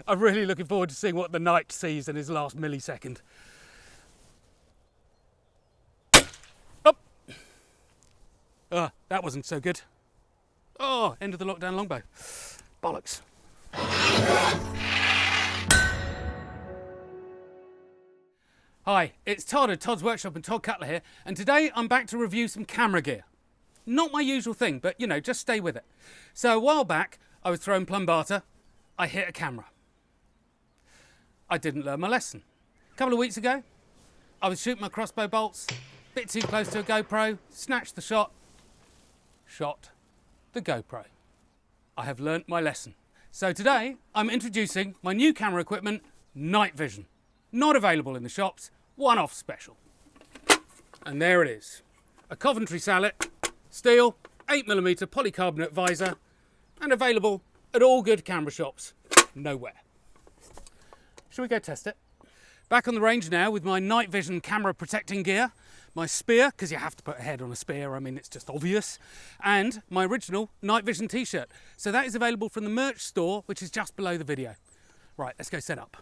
I'm really looking forward to seeing what the knight sees in his last millisecond. Up! That wasn't so good. Oh, end of the lockdown longbow. Bollocks. Hi, it's Todd at Todd's Workshop and Todd Cutler here, and today I'm back to review some camera gear. Not my usual thing, but you know, just stay with it. So a while back, I was throwing plum barter, I hit a camera. I didn't learn my lesson. A couple of weeks ago, I was shooting my crossbow bolts, a bit too close to a GoPro, snatched the shot the GoPro. I have learnt my lesson. So today, I'm introducing my new camera equipment, night vision. Not available in the shops, one-off special. And there it is. A Coventry Sallet, steel, 8mm polycarbonate visor, and available at all good camera shops, nowhere. Shall we go test it? Back on the range now with my night vision camera protecting gear, my spear, because you have to put a head on a spear, I mean it's just obvious, and my original night vision t-shirt. So that is available from the merch store, which is just below the video. Right, let's go set up.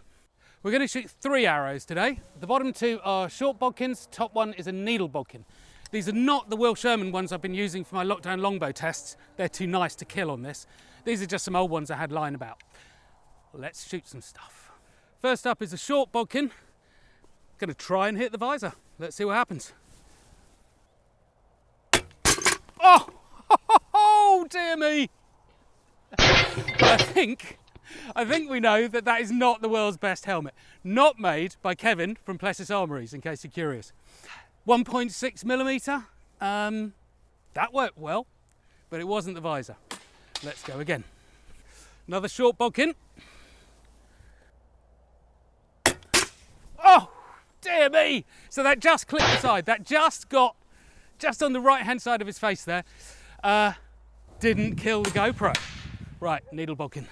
We're going to shoot 3 arrows today. The bottom 2 are short bodkins, top one is a needle bodkin. These are not the Will Sherman ones I've been using for my lockdown longbow tests. They're too nice to kill on this. These are just some old ones I had lying about. Let's shoot some stuff. First up is a short bodkin. Going to try and hit the visor. Let's see what happens. Oh, dear me. I think we know that that is not the world's best helmet. Not made by Kevin from Plessis Armouries, in case you're curious. 1.6mm. That worked well, but it wasn't the visor. Let's go again. Another short bodkin. Oh, dear me. So that just clipped the side. That just got just on the right-hand side of his face there. Didn't kill the GoPro. Right, needle bodkin.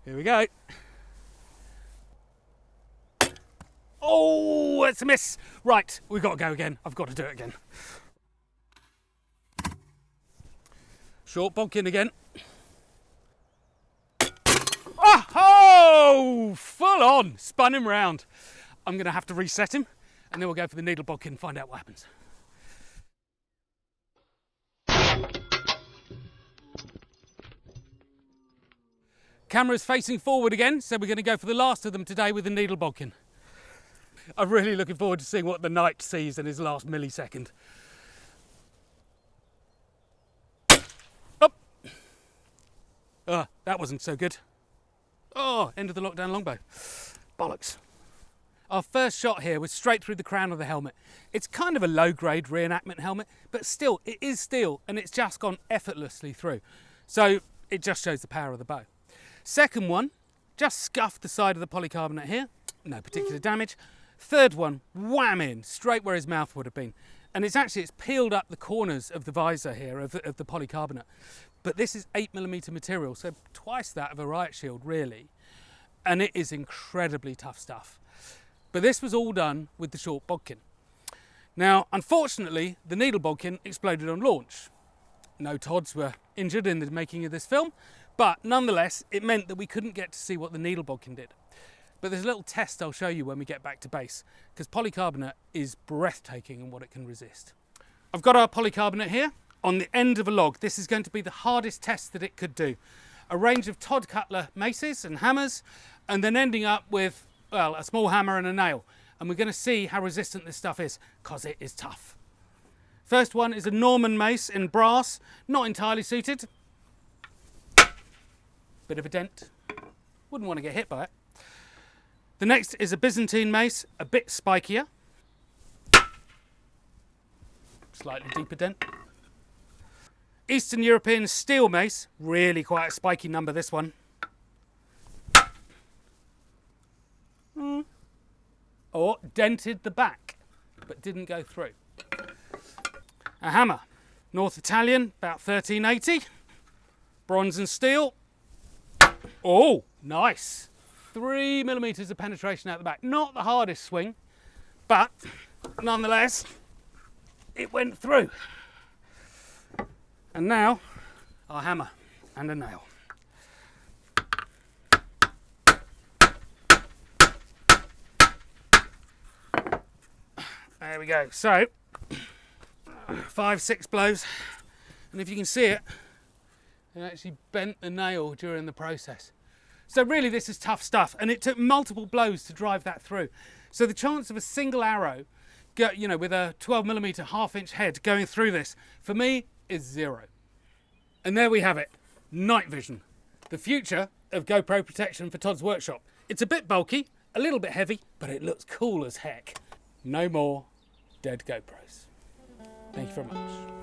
Here we go. Oh, it's a miss. Right, we've got to go again. I've got to do it again. Short bodkin again. Oh, full on. Spun him round. I'm going to have to reset him, and then we'll go for the needle bodkin and find out what happens. Camera's facing forward again, so we're going to go for the last of them today with the needle bodkin. I'm really looking forward to seeing what the knight sees in his last millisecond. Up! That wasn't so good. Oh, end of the lockdown longbow. Bollocks. Our first shot here was straight through the crown of the helmet. It's kind of a low-grade reenactment helmet, but still, it is steel, and it's just gone effortlessly through. So it just shows the power of the bow. Second one, just scuffed the side of the polycarbonate here, no particular damage. Third one, wham in, straight where his mouth would have been. And it's peeled up the corners of the visor here, of the polycarbonate. But this is 8mm material, so twice that of a riot shield, really. And it is incredibly tough stuff. But this was all done with the short bodkin. Now, unfortunately, the needle bodkin exploded on launch. No Todds were injured in the making of this film, but nonetheless, it meant that we couldn't get to see what the needle bodkin did. But there's a little test I'll show you when we get back to base, because polycarbonate is breathtaking in what it can resist. I've got our polycarbonate here on the end of a log. This is going to be the hardest test that it could do. A range of Todd Cutler maces and hammers, and then ending up with, well, a small hammer and a nail. And we're going to see how resistant this stuff is, because it is tough. First one is a Norman mace in brass, not entirely suited. Bit of a dent. Wouldn't want to get hit by it. The next is a Byzantine mace, a bit spikier. Slightly deeper dent. Eastern European steel mace, really quite a spiky number this one. Or dented the back, but didn't go through. A hammer, North Italian, about 1380. Bronze and steel. Oh, nice. 3mm of penetration out the back. Not the hardest swing, but nonetheless, it went through. And now, our hammer and a nail. There we go. So, 5, 6 blows. And if you can see it, it actually bent the nail during the process. So really this is tough stuff, and it took multiple blows to drive that through. So the chance of a single arrow, with a 12mm half-inch head going through this, for me, is 0. And there we have it, night vision. The future of GoPro protection for Todd's workshop. It's a bit bulky, a little bit heavy, but it looks cool as heck. No more dead GoPros. Thank you very much.